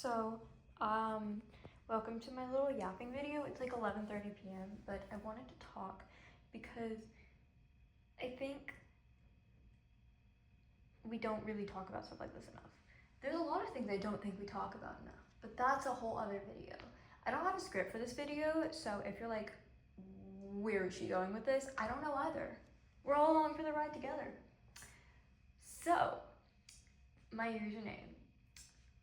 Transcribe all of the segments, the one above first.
So, welcome to my little yapping video. It's like 11:30 p.m., but I wanted to talk because I think we don't really talk about stuff like this enough. There's a lot of things I don't think we talk about enough, but that's a whole other video. I don't have a script for this video, so if you're like, where is she going with this? I don't know either. We're all along for the ride together. So, my username.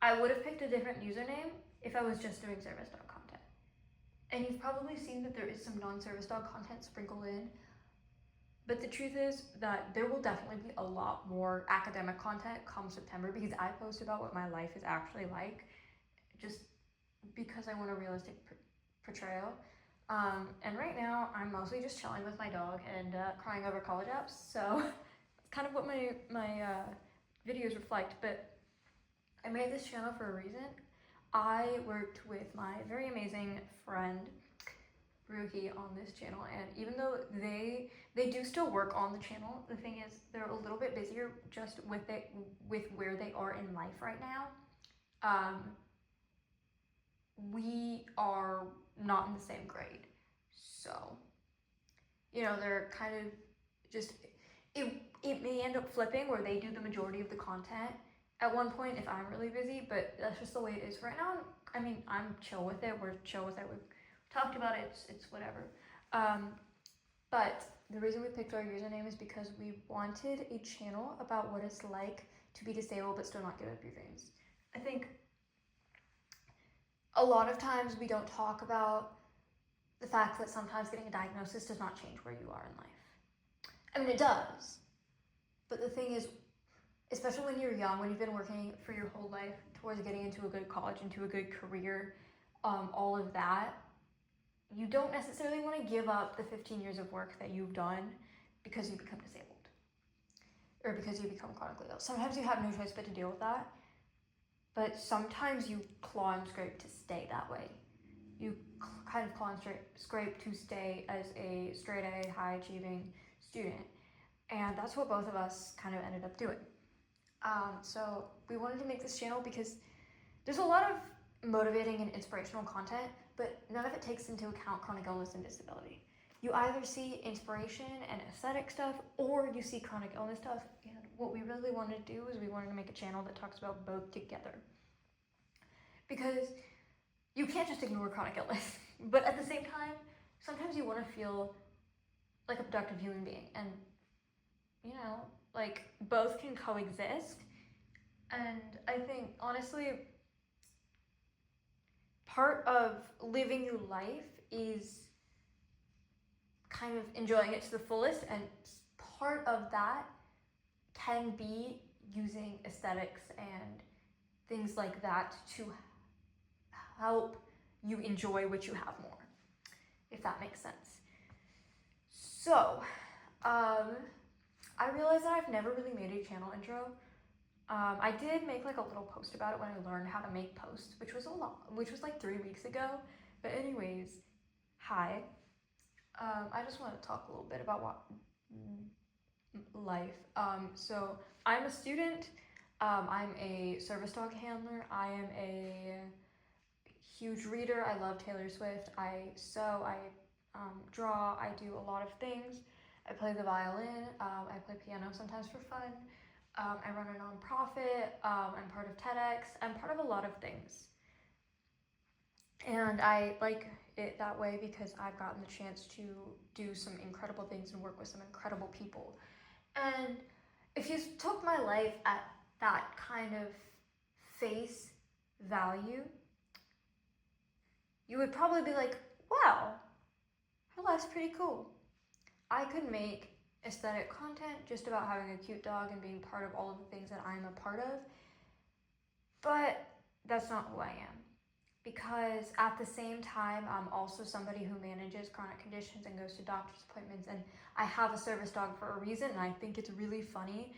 I would have picked a different username if I was just doing service dog content. And you've probably seen that there is some non-service dog content sprinkled in. But the truth is that there will definitely be a lot more academic content come September because I post about what my life is actually like, just because I want a realistic portrayal. And right now, I'm mostly just chilling with my dog and crying over college apps. So it's kind of what my videos reflect. But I made this channel for a reason. I worked with my very amazing friend Ruhi on this channel, and even though they do still work on the channel, the thing is they're a little bit busier just with where they are in life right now. We are not in the same grade, so they're kind of just it may end up flipping where they do the majority of the content at one point if I'm really busy, but that's just the way it is right now. I mean, I'm chill with it. We're chill with it. We've talked about it. It's whatever. But the reason we picked our username is because we wanted a channel about what it's like to be disabled but still not give up your dreams. I think a lot of times we don't talk about the fact that sometimes getting a diagnosis does not change where you are in life. I mean, it does. But the thing is, especially when you're young, when you've been working for your whole life towards getting into a good college, into a good career, all of that, you don't necessarily want to give up the 15 years of work that you've done because you become disabled or because you become chronically ill. Sometimes you have no choice but to deal with that, but sometimes you claw and scrape to stay that way. You kind of claw and scrape to stay as a straight A, high achieving student. And that's what both of us kind of ended up doing. So we wanted to make this channel because there's a lot of motivating and inspirational content, but none of it takes into account chronic illness and disability. You either see inspiration and aesthetic stuff, or you see chronic illness stuff. And what we really wanted to do is we wanted to make a channel that talks about both together. Because you can't just ignore chronic illness, but at the same time, sometimes you want to feel like a productive human being, and like both can coexist. And I think honestly, part of living your life is kind of enjoying it to the fullest, and part of that can be using aesthetics and things like that to help you enjoy what you have more, if that makes sense. So I realized that I've never really made a channel intro. I did make like a little post about it when I learned how to make posts, which was like 3 weeks ago. But anyways, hi. I just want to talk a little bit about what life. So I'm a student. I'm a service dog handler. I am a huge reader. I love Taylor Swift. I sew. I draw. I do a lot of things. I play the violin, I play piano sometimes for fun, I run a nonprofit, I'm part of TEDx, I'm part of a lot of things. And I like it that way because I've gotten the chance to do some incredible things and work with some incredible people. And if you took my life at that kind of face value, you would probably be like, wow, her life's pretty cool. I could make aesthetic content just about having a cute dog and being part of all of the things that I'm a part of, but that's not who I am. Because at the same time, I'm also somebody who manages chronic conditions and goes to doctor's appointments, and I have a service dog for a reason, and I think it's really funny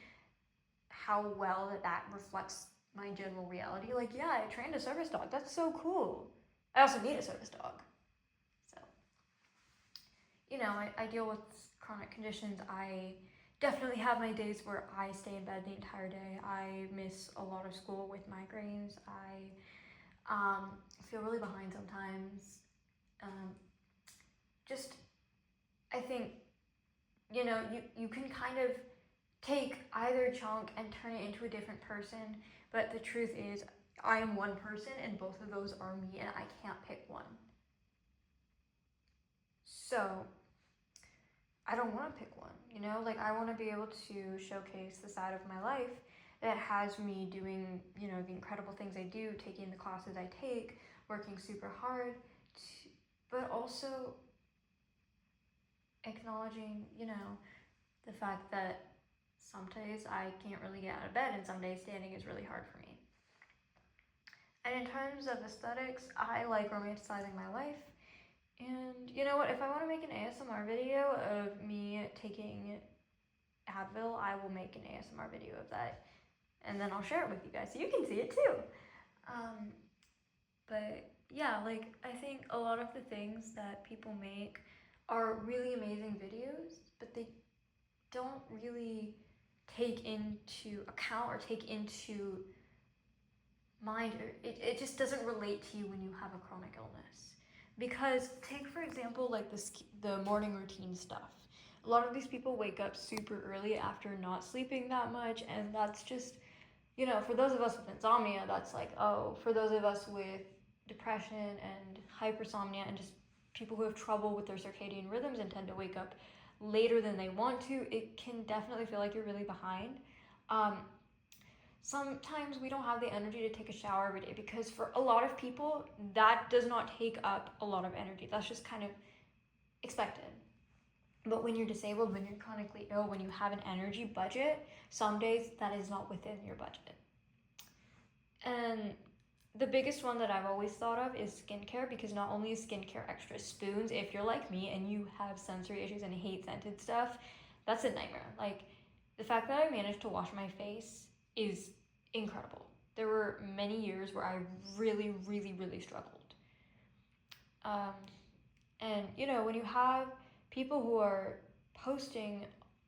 how well that reflects my general reality. Like, yeah, I trained a service dog. That's so cool. I also need a service dog. I deal with chronic conditions. I definitely have my days where I stay in bed the entire day. I miss a lot of school with migraines. feel really behind sometimes. Just, I think, you can kind of take either chunk and turn it into a different person, but the truth is, I am one person and both of those are me, and I can't pick one. So, I don't want to pick one, Like, I want to be able to showcase the side of my life that has me doing, the incredible things I do, taking the classes I take, working super hard, but also acknowledging, the fact that some days I can't really get out of bed and some days standing is really hard for me. And in terms of aesthetics, I like romanticizing my life. And you know what? If I want to make an ASMR video of me taking Advil, I will make an ASMR video of that. And then I'll share it with you guys so you can see it too. But yeah, like, I think a lot of the things that people make are really amazing videos, but they don't really take into account or take into mind, it just doesn't relate to you when you have a chronic illness. Because take, for example, like the morning routine stuff. A lot of these people wake up super early after not sleeping that much, and that's just, for those of us with insomnia, that's like, oh, for those of us with depression and hypersomnia and just people who have trouble with their circadian rhythms and tend to wake up later than they want to, it can definitely feel like you're really behind. Sometimes we don't have the energy to take a shower every day because for a lot of people, that does not take up a lot of energy. That's just kind of expected. But when you're disabled, when you're chronically ill, when you have an energy budget, some days that is not within your budget. And the biggest one that I've always thought of is skincare, because not only is skincare extra spoons, if you're like me and you have sensory issues and hate scented stuff, that's a nightmare. Like, the fact that I managed to wash my face is incredible. There were many years where I really, really, really struggled. And when you have people who are posting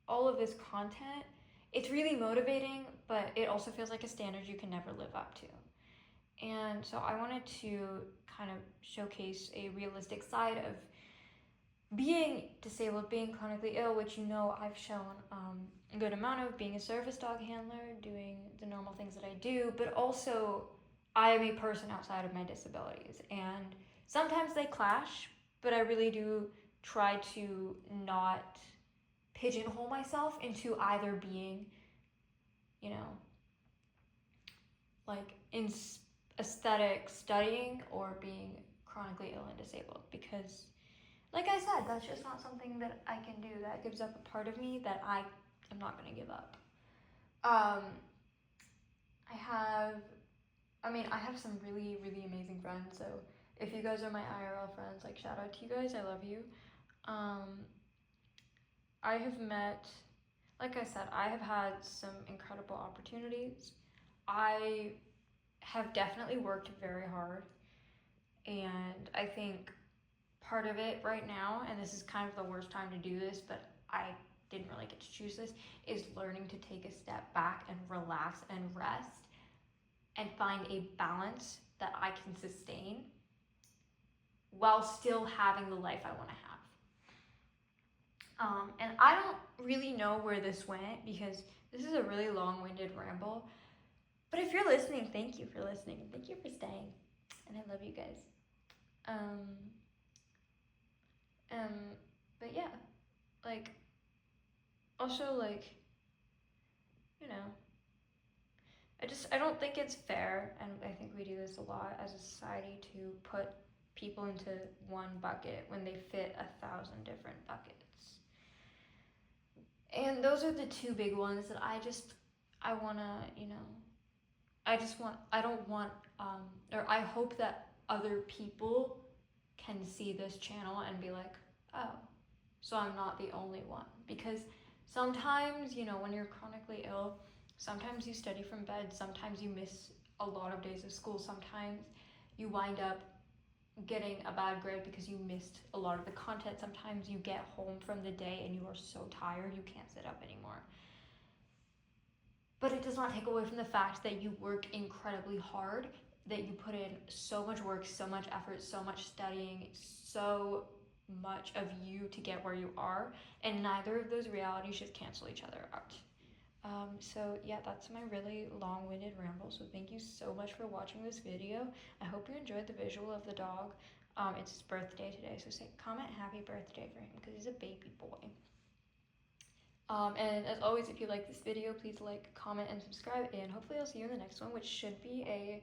all of this content, it's really motivating, but it also feels like a standard you can never live up to. And so I wanted to kind of showcase a realistic side of being disabled, being chronically ill, which I've shown a good amount of, being a service dog handler, doing the normal things that I do, but also I am a person outside of my disabilities. And sometimes they clash, but I really do try to not pigeonhole myself into either being, like in aesthetic studying or being chronically ill and disabled, because like I said, that's just not something that I can do. That gives up a part of me that I am not going to give up. I have some really, really amazing friends. So if you guys are my IRL friends, like, shout out to you guys. I love you. I have met, like I said, I have had some incredible opportunities. I have definitely worked very hard. And I think part of it right now, and this is kind of the worst time to do this, but I didn't really get to choose this, is learning to take a step back and relax and rest and find a balance that I can sustain while still having the life I want to have. And I don't really know where this went because this is a really long-winded ramble. But if you're listening, thank you for listening and thank you for staying. And I love you guys. But yeah, like, also, like, I don't think it's fair, and I think we do this a lot as a society, to put people into one bucket when they fit 1,000 different buckets. And those are the two big ones that I hope that other people can see this channel and be like, oh, so I'm not the only one. Because sometimes, when you're chronically ill, sometimes you study from bed, sometimes you miss a lot of days of school, sometimes you wind up getting a bad grade because you missed a lot of the content, sometimes you get home from the day and you are so tired you can't sit up anymore. But it does not take away from the fact that you work incredibly hard that you put in so much work, so much effort, so much studying, so much of you to get where you are, and neither of those realities just cancel each other out. So yeah, that's my really long-winded ramble. So thank you so much for watching this video. I hope you enjoyed the visual of the dog. It's his birthday today, so comment happy birthday for him because he's a baby boy. And as always, if you like this video, please like, comment, and subscribe, and hopefully I'll see you in the next one, which should be a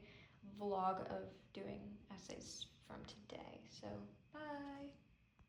vlog of doing essays from today. So bye.